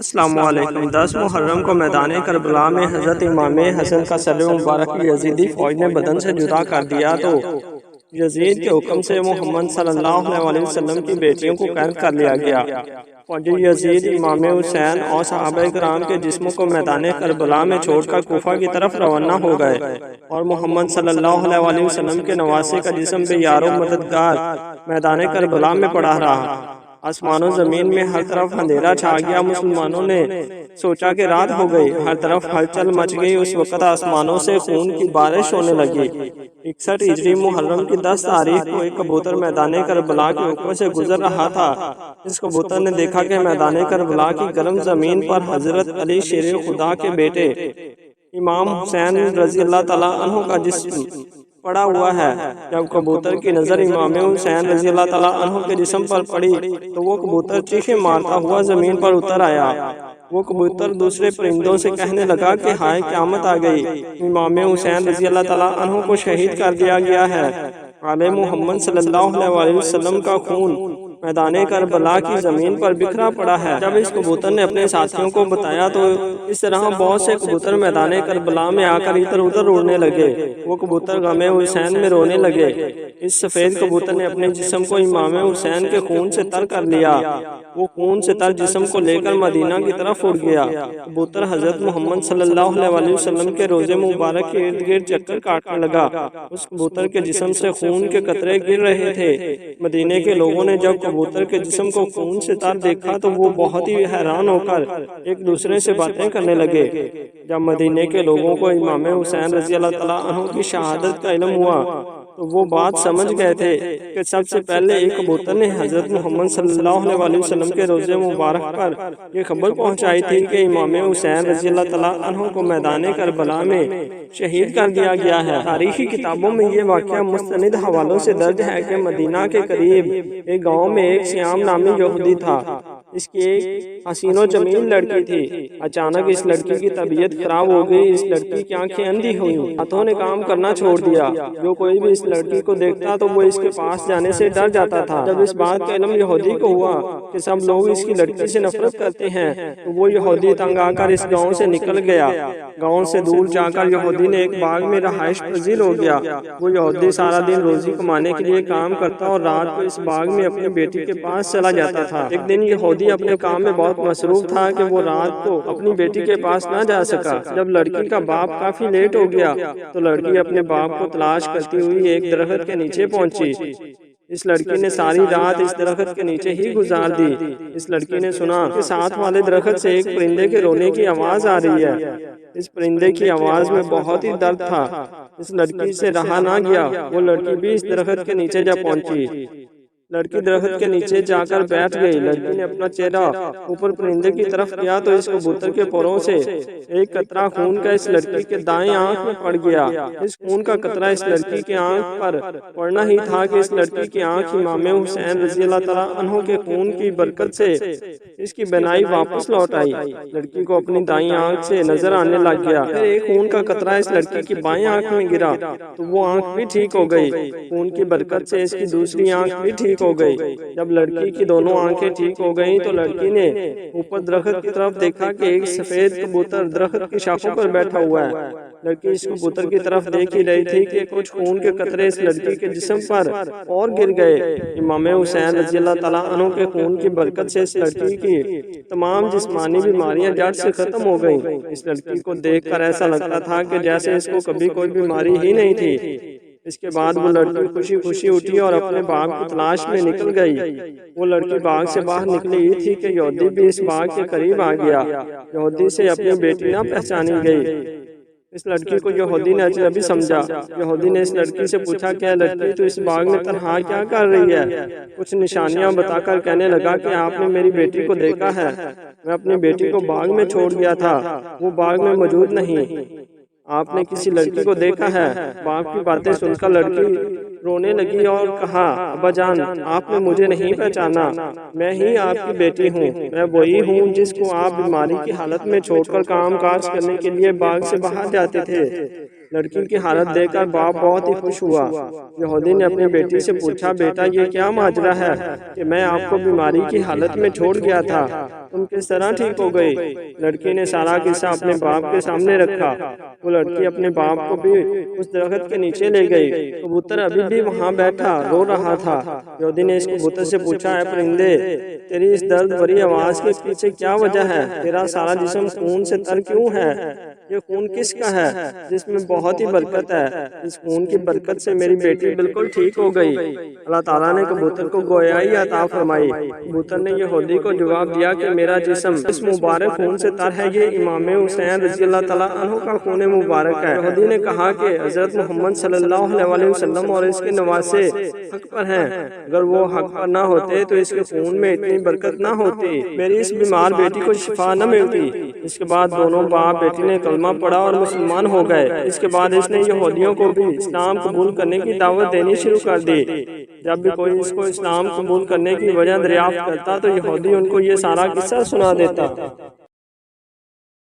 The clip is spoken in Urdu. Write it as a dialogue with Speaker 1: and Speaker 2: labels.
Speaker 1: السلام علیکم۔ 10 محرم کو میدان کربلا میں حضرت امام حسن کا سر مبارک یزیدی فوج نے بدن سے جدا کر دیا تو یزید کے حکم سے محمد صلی اللہ علیہ وسلم کی بیٹیوں کو قید کر لیا گیا۔ فوجی یزید امام حسین اور صحابہ کرام کے جسموں کو میدان کربلا میں چھوڑ کر کوفہ کی طرف روانہ ہو گئے اور محمد صلی اللہ علیہ وسلم کے نواسے کا جسم بے یار و مددگار میدان کربلا میں پڑا رہا۔ آسمان و زمین میں ہر طرف اندھیرا چھا گیا۔ مسلمانوں نے سوچا کہ رات ہو گئی، ہر طرف ہلچل مچ گئی۔ اس وقت آسمانوں سے خون کی بارش ہونے لگی۔ 61 ہجری محرم کی 10 تاریخ کو ایک کبوتر میدان کربلا کے اوپر سے گزر رہا تھا۔ اس کبوتر نے دیکھا کہ میدان کربلا کی گرم زمین پر حضرت علی شیر خدا کے بیٹے امام حسین رضی اللہ تعالیٰ عنہ کا جسم پڑا ہوا ہے۔ جب کبوتر کی نظر امام حسین رضی اللہ تعالیٰ عنہ کے جسم پر پڑی تو وہ کبوتر چیخیں مارتا ہوا زمین پر اتر آیا۔ وہ کبوتر دوسرے پرندوں سے کہنے لگا کہ ہائے قیامت آ گئی، امام حسین رضی اللہ تعالیٰ عنہ کو شہید کر دیا گیا ہے۔ آل محمد صلی اللہ علیہ وسلم کا خون میدان کربلا کی زمین پر بکھرا پڑا ہے۔ جب اس کبوتر نے اپنے ساتھیوں کو بتایا تو اس طرح بہت سے کبوتر میدان کربلا میں آ کر ادھر ادھر اڑنے لگے۔ وہ کبوتر غم حسین میں رونے لگے۔ اس سفید کبوتر نے اپنے جسم کو امام حسین کے خون سے تر کر لیا۔ وہ خون سے تر جسم کو لے کر مدینہ کی طرف اڑ گیا۔ کبوتر حضرت محمد صلی اللہ علیہ وسلم کے روضے مبارک کے ارد گرد چکر کاٹنے لگا۔ اس کبوتر کے جسم سے خون کے قطرے گر رہے تھے۔ مدینے کے لوگوں نے جب کبوتر کے جسم کو خون سے تر دیکھا تو وہ بہت ہی حیران ہو کر ایک دوسرے سے باتیں کرنے لگے۔ جب مدینے کے لوگوں کو امام حسین رضی اللہ تعالیٰ عنہ کی شہادت کا علم ہوا تو وہ بات سمجھ گئے تھے کہ سب سے پہلے ایک کبوتر نے حضرت محمد صلی اللہ علیہ وسلم کے روضے مبارک پر یہ خبر پہنچائی تھی کہ امام حسین رضی اللہ تعالیٰ عنہ کو میدان کربلا میں شہید کر دیا گیا ہے۔ تاریخی کتابوں میں یہ واقعہ مستند حوالوں سے درج ہے کہ مدینہ کے قریب ایک گاؤں میں ایک سیام نامی یہودی تھا۔ اس کی ایک حسین و جمیل لڑکی تھی۔ اچانک اس لڑکی کی طبیعت خراب ہو گئی۔ اس لڑکی کی آنکھیں اندھی ہوئیں، ہاتھوں نے کام کرنا چھوڑ دیا۔ جو کوئی بھی اس لڑکی کو دیکھتا تو وہ اس کے پاس جانے سے ڈر جاتا تھا۔ جب اس بات کا علم یہودی کو ہوا کہ سب لوگ اس کی لڑکی سے نفرت کرتے ہیں تو وہ یہودی تنگ آ کر اس گاؤں سے نکل گیا۔ گاؤں سے دور جا کر یہودی نے ایک باغ میں رہائش پذیر ہو گیا۔ وہ یہودی سارا دن روزی کمانے کے لیے کام کرتا اور رات کو اس باغ میں اپنی بیٹی کے پاس چلا جاتا تھا۔ ایک دن یہودی اپنے کام میں بہت مصروف تھا کہ وہ رات کو اپنی بیٹی کے پاس نہ جا سکا۔ جب لڑکی کا باپ کافی لیٹ ہو گیا تو لڑکی اپنے باپ کو تلاش کرتی ہوئی ایک درخت کے نیچے پہنچی۔ اس لڑکی نے ساری رات اس درخت کے نیچے ہی گزار دی۔ اس لڑکی نے سنا کہ ساتھ والے درخت سے ایک پرندے کے رونے کی آواز آ رہی ہے۔ اس پرندے کی آواز میں بہت ہی درد تھا۔ اس لڑکی سے رہا نہ گیا۔ وہ لڑکی بھی اس درخت کے نیچے جا پہنچی۔ لڑکی درخت کے نیچے جا کر بیٹھ گئی۔ لڑکی نے اپنا چہرہ اوپر پرندے کی طرف کیا تو اس کبوتر کے پروں سے ایک قطرہ خون کا اس لڑکی کے دائیں آنکھ میں پڑ گیا۔ اس خون کا قطرہ اس لڑکی کی آنکھ پر پڑنا ہی تھا کہ اس لڑکی کی آنکھ امام حسین رضی اللہ تعالیٰ عنہ کے خون کی برکت سے اس کی بینائی واپس لوٹ آئی۔ لڑکی کو اپنی دائیں آنکھ سے نظر آنے لگ گیا۔ پھر ایک خون کا قطرہ اس لڑکی کی بائیں آنکھ میں گرا تو وہ آنکھ بھی ٹھیک ہو گئی۔ خون کی برکت سے اس کی دوسری آنکھ بھی ٹھیک ہو گئی۔ جب لڑکی کی دونوں آنکھیں ٹھیک ہو گئیں تو لڑکی نے اوپر درخت کی طرف دیکھا کہ ایک سفید کبوتر درخت کی شاخوں پر بیٹھا ہوا ہے۔ لڑکی اس کبوتر کی طرف دیکھ ہی رہی تھی کہ کچھ خون کے قطرے اس لڑکی کے جسم پر اور گر گئے۔ امام حسین رضی اللہ تعالیٰ عنہ کے خون کی برکت سے اس لڑکی کی تمام جسمانی بیماریاں جڑ سے ختم ہو گئیں۔ اس لڑکی کو دیکھ کر ایسا لگتا تھا کہ جیسے اس کو کبھی کوئی بیماری ہی نہیں تھی۔ اس کے بعد وہ لڑکی خوشی خوشی اٹھی اور اپنے باغ کی تلاش میں نکل گئی۔ وہ لڑکی باغ سے باہر نکلی ہی تھی کہ یہودی بھی اس باغ کے قریب آ گیا۔ یہودی سے اپنی بیٹی نہ پہچانی گئی۔ اس لڑکی کو یہودی نے اجنبی سمجھا۔ یہودی نے اس لڑکی سے پوچھا کہ لڑکی تو اس باغ میں تنہا کیا کر رہی ہے؟ کچھ نشانیاں بتا کر کہنے لگا کہ آپ نے میری بیٹی کو دیکھا ہے؟ میں اپنی بیٹی کو باغ میں چھوڑ گیا تھا، وہ باغ میں موجود نہیں۔ آپ نے کسی لڑکی کو دیکھا ہے؟ باپ کی باتیں سن کر لڑکی رونے لگی اور کہا، ابا جان آپ نے مجھے نہیں پہچانا، میں ہی آپ کی بیٹی ہوں، میں وہی ہوں جس کو آپ بیماری کی حالت میں چھوڑ کر کام کاج کرنے کے لیے باغ سے باہر جاتے تھے۔ لڑکی کی حالت دیکھ کر باپ بہت ہی خوش ہوا۔ یہودی نے اپنی بیٹی سے پوچھا، بیٹا یہ کیا ماجرا ہے کہ میں آپ کو بیماری کی حالت میں چھوڑ گیا تھا، تم کس طرح ٹھیک ہو گئی؟ لڑکی نے سارا قصہ اپنے باپ کے سامنے رکھا۔ وہ لڑکی اپنے باپ کو بھی اس درخت کے نیچے لے گئی۔ کبوتر ابھی بھی وہاں بیٹھا رو رہا تھا۔ یہودی نے اس کبوتر سے پوچھا، اے پرندے، تیری اس درد بھری آواز کے پیچھے کیا وجہ ہے؟ تیرا سارا جسم خون سے تر کیوں ہے؟ یہ خون کس کا ہے جس میں بہت ہی برکت ہے؟ اس خون کی برکت سے میری بیٹی بالکل ٹھیک ہو گئی۔ اللہ تعالیٰ نے کبوتر کو گویائی عطا فرمائی۔ کبوتر نے یہودی کو جواب دیا کہ میرا جسم اس مبارک خون سے تر ہے، یہ امام حسین رضی اللہ تعالیٰ عنہ کا خون مبارک ہے۔ یہودی نے کہا کہ حضرت محمد صلی اللہ علیہ وسلم اور اس کے نواسے حق پر ہیں، اگر وہ حق پر نہ ہوتے تو اس کے خون میں اتنی برکت نہ ہوتی، میری اس بیمار بیٹی کو شفا نہ ملتی۔ اس کے بعد دونوں باپ بیٹی نے کلمہ پڑھا اور مسلمان ہو گئے۔ اس کے بعد اس نے یہودیوں کو بھی اسلام قبول کرنے کی دعوت دینی شروع کر دی۔ جب بھی کوئی اس کو اسلام قبول کرنے کی وجہ دریافت کرتا تو یہودی ان کو یہ سارا قصہ سنا دیتا۔